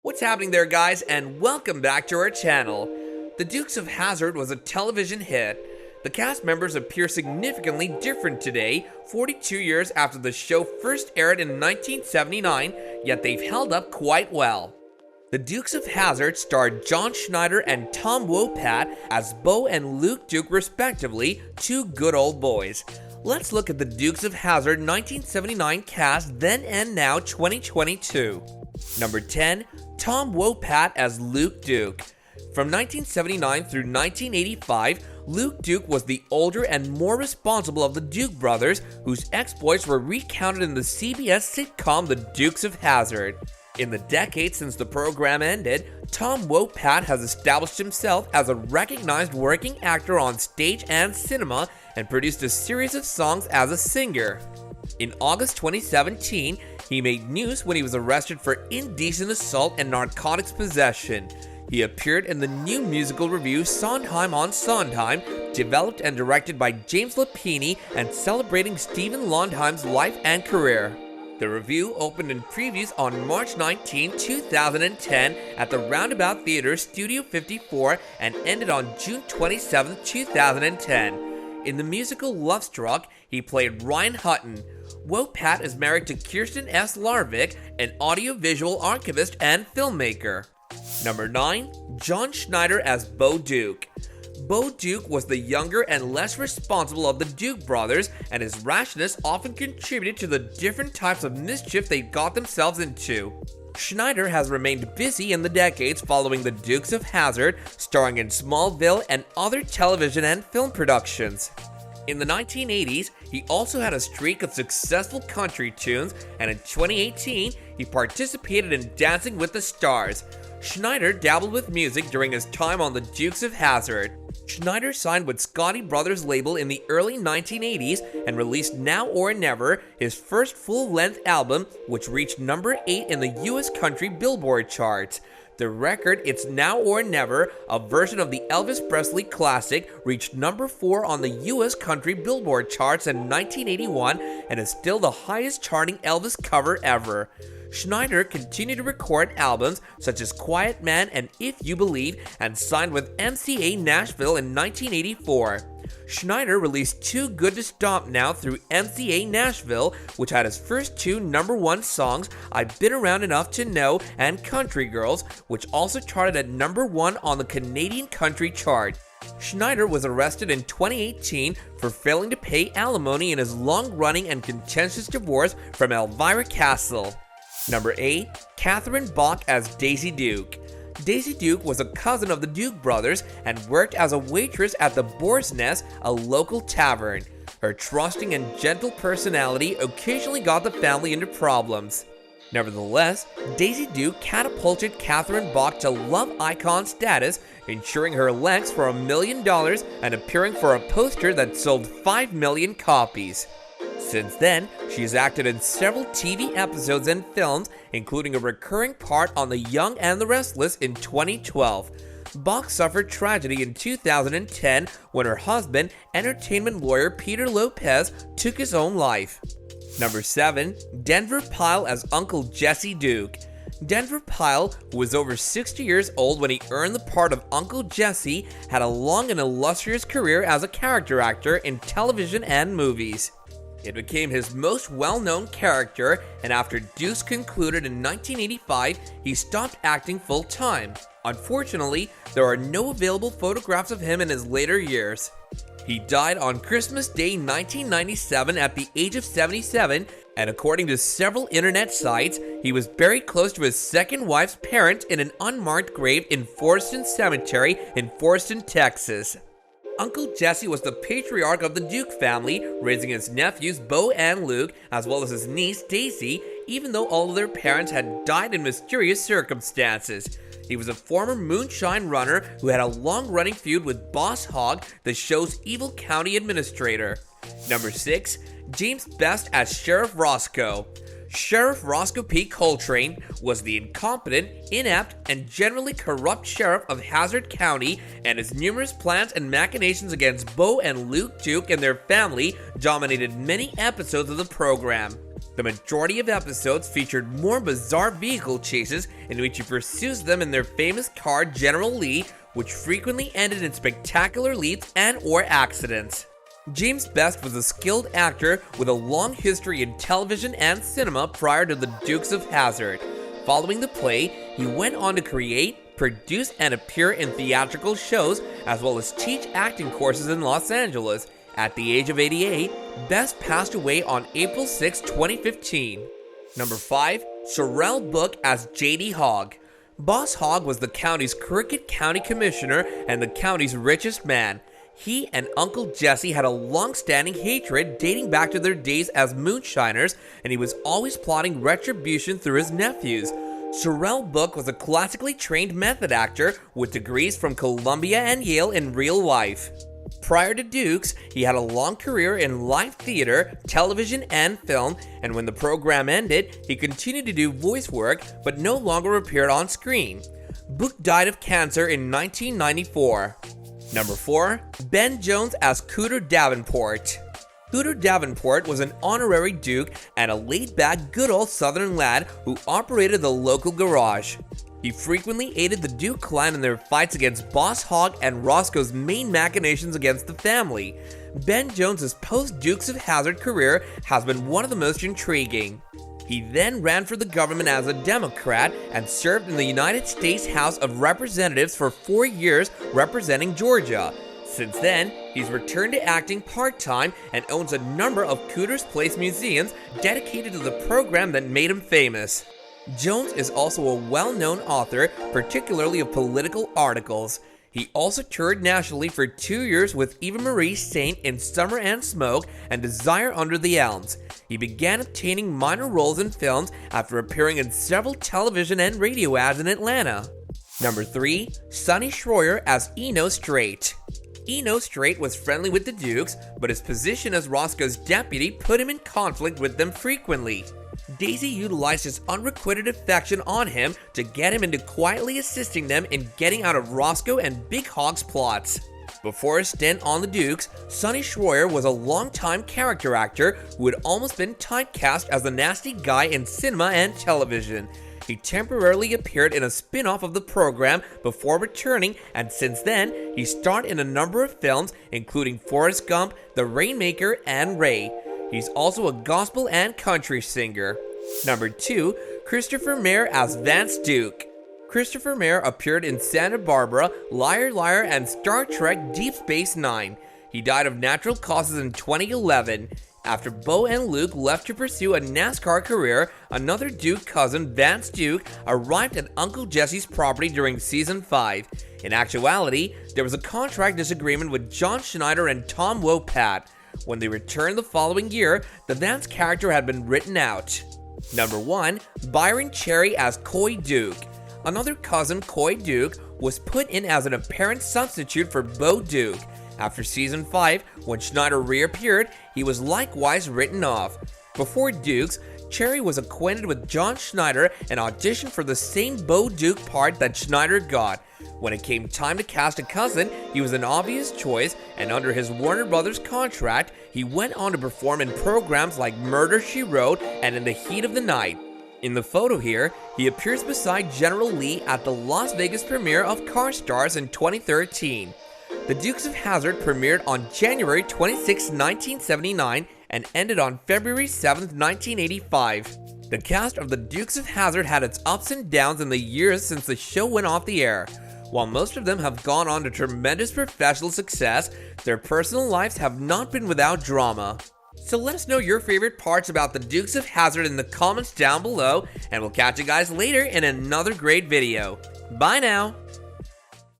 What's happening there, guys, and welcome back to our channel. The Dukes of Hazzard was a television hit. The cast members appear significantly different today, 42 years after the show first aired in 1979, yet they've held up quite well. The Dukes of Hazzard starred John Schneider and Tom Wopat as Bo and Luke Duke respectively, two good old boys. Let's look at the Dukes of Hazzard 1979 cast then and now 2022. Number 10, Tom Wopat as Luke Duke. From 1979 through 1985, Luke Duke was the older and more responsible of the Duke brothers, whose exploits were recounted in the CBS sitcom The Dukes of Hazzard. In the decade since the program ended, Tom Wopat has established himself as a recognized working actor on stage and cinema and produced a series of songs as a singer. In August 2017, he made news when he was arrested for indecent assault and narcotics possession. He appeared in the new musical review Sondheim on Sondheim, developed and directed by James Lapine and celebrating Stephen Sondheim's life and career. The review opened in previews on March 19, 2010 at the Roundabout Theatre Studio 54 and ended on June 27, 2010. In the musical Lovestruck, he played Ryan Hutton. Wopat is married to Kirsten S. Larvik, an audiovisual archivist and filmmaker. Number 9, John Schneider as Bo Duke. Bo Duke was the younger and less responsible of the Duke brothers, and his rashness often contributed to the different types of mischief they got themselves into. Schneider has remained busy in the decades following the Dukes of Hazzard, starring in Smallville and other television and film productions. In the 1980s, he also had a streak of successful country tunes, and in 2018, he participated in Dancing with the Stars. Schneider dabbled with music during his time on the Dukes of Hazzard. Schneider signed with Scotti Brothers label in the early 1980s and released Now or Never, his first full-length album, which reached number 8 in the US country Billboard charts. The record, It's Now or Never, a version of the Elvis Presley classic, reached number 4 on the US country Billboard charts in 1981 and is still the highest charting Elvis cover ever. Schneider continued to record albums such as Quiet Man and If You Believe and signed with MCA Nashville in 1984. Schneider released Too Good to Stop Now through MCA Nashville, which had his first two #1 songs, I've Been Around Enough to Know and Country Girls, which also charted at #1 on the Canadian country chart. Schneider was arrested in 2018 for failing to pay alimony in his long-running and contentious divorce from Elvira Castle. Number 8, Catherine Bach as Daisy Duke. Daisy Duke was a cousin of the Duke brothers and worked as a waitress at the Boar's Nest, a local tavern. Her trusting and gentle personality occasionally got the family into problems. Nevertheless, Daisy Duke catapulted Catherine Bach to love icon status, insuring her legs for $1 million and appearing for a poster that sold 5 million copies. Since then, she has acted in several TV episodes and films, including a recurring part on The Young and the Restless in 2012. Bach suffered tragedy in 2010 when her husband, entertainment lawyer Peter Lopez, took his own life. Number 7, Denver Pyle as Uncle Jesse Duke. Denver Pyle, who was over 60 years old when he earned the part of Uncle Jesse, had a long and illustrious career as a character actor in television and movies. It became his most well-known character, and after Dukes concluded in 1985, he stopped acting full-time. Unfortunately, there are no available photographs of him in his later years. He died on Christmas Day 1997 at the age of 77, and according to several internet sites, he was buried close to his second wife's parents in an unmarked grave in Foreston Cemetery in Foreston, Texas. Uncle Jesse was the patriarch of the Duke family, raising his nephews Bo and Luke, as well as his niece Daisy, even though all of their parents had died in mysterious circumstances. He was a former moonshine runner who had a long-running feud with Boss Hogg, the show's evil county administrator. Number 6, James Best as Sheriff Roscoe. Sheriff Roscoe P. Coltrane was the incompetent, inept, and generally corrupt sheriff of Hazzard County, and his numerous plans and machinations against Bo and Luke Duke and their family dominated many episodes of the program. The majority of episodes featured more bizarre vehicle chases in which he pursues them in their famous car General Lee, which frequently ended in spectacular leaps and or accidents. James Best was a skilled actor with a long history in television and cinema prior to the Dukes of Hazzard. Following the play, he went on to create, produce, and appear in theatrical shows, as well as teach acting courses in Los Angeles. At the age of 88, Best passed away on April 6, 2015. Number 5. Sorel Book as J.D. Hogg. Boss Hogg was the county's Crooked County Commissioner and the county's richest man. He and Uncle Jesse had a long-standing hatred dating back to their days as moonshiners, and he was always plotting retribution through his nephews. Sorel Book was a classically trained method actor with degrees from Columbia and Yale in real life. Prior to Dukes, he had a long career in live theater, television, and film, and when the program ended, he continued to do voice work but no longer appeared on screen. Book died of cancer in 1994. Number 4. Ben Jones as Cooter Davenport. Cooter Davenport was an honorary Duke and a laid-back, good old Southern lad who operated the local garage. He frequently aided the Duke clan in their fights against Boss Hogg and Roscoe's main machinations against the family. Ben Jones's post-Dukes of Hazzard career has been one of the most intriguing. He then ran for the government as a Democrat and served in the United States House of Representatives for 4 years representing Georgia. Since then, he's returned to acting part-time and owns a number of Cooter's Place museums dedicated to the program that made him famous. Jones is also a well-known author, particularly of political articles. He also toured nationally for 2 years with Eva Marie Saint in Summer and Smoke and Desire Under the Elms. He began obtaining minor roles in films after appearing in several television and radio ads in Atlanta. Number 3. Sonny Shroyer as Eno Strait. Eno Strait was friendly with the Dukes, but his position as Roscoe's deputy put him in conflict with them frequently. Daisy utilized his unrequited affection on him to get him into quietly assisting them in getting out of Roscoe and Big Hogg's plots. Before his stint on the Dukes, Sonny Shroyer was a longtime character actor who had almost been typecast as the nasty guy in cinema and television. He temporarily appeared in a spin-off of the program before returning, and since then, he starred in a number of films, including Forrest Gump, The Rainmaker, and Ray. He's also a gospel and country singer. Number 2. Christopher Mayer as Vance Duke. Christopher Mayer appeared in Santa Barbara, Liar Liar, and Star Trek Deep Space Nine. He died of natural causes in 2011. After Bo and Luke left to pursue a NASCAR career, another Duke cousin, Vance Duke, arrived at Uncle Jesse's property during Season 5. In actuality, there was a contract disagreement with John Schneider and Tom Wopat. When they returned the following year, the Vance character had been written out. Number 1. Byron Cherry as Coy Duke. Another cousin, Coy Duke, was put in as an apparent substitute for Bo Duke. After Season 5, when Schneider reappeared, he was likewise written off. Before Dukes, Cherry was acquainted with John Schneider and auditioned for the same Bo Duke part that Schneider got. When it came time to cast a cousin, he was an obvious choice, and under his Warner Brothers contract, he went on to perform in programs like Murder, She Wrote and In the Heat of the Night. In the photo here, he appears beside General Lee at the Las Vegas premiere of Car Stars in 2013. The Dukes of Hazzard premiered on January 26, 1979 and ended on February 7, 1985. The cast of the Dukes of Hazzard had its ups and downs in the years since the show went off the air. While most of them have gone on to tremendous professional success, their personal lives have not been without drama. So let us know your favorite parts about the Dukes of Hazzard in the comments down below, and we'll catch you guys later in another great video. Bye now!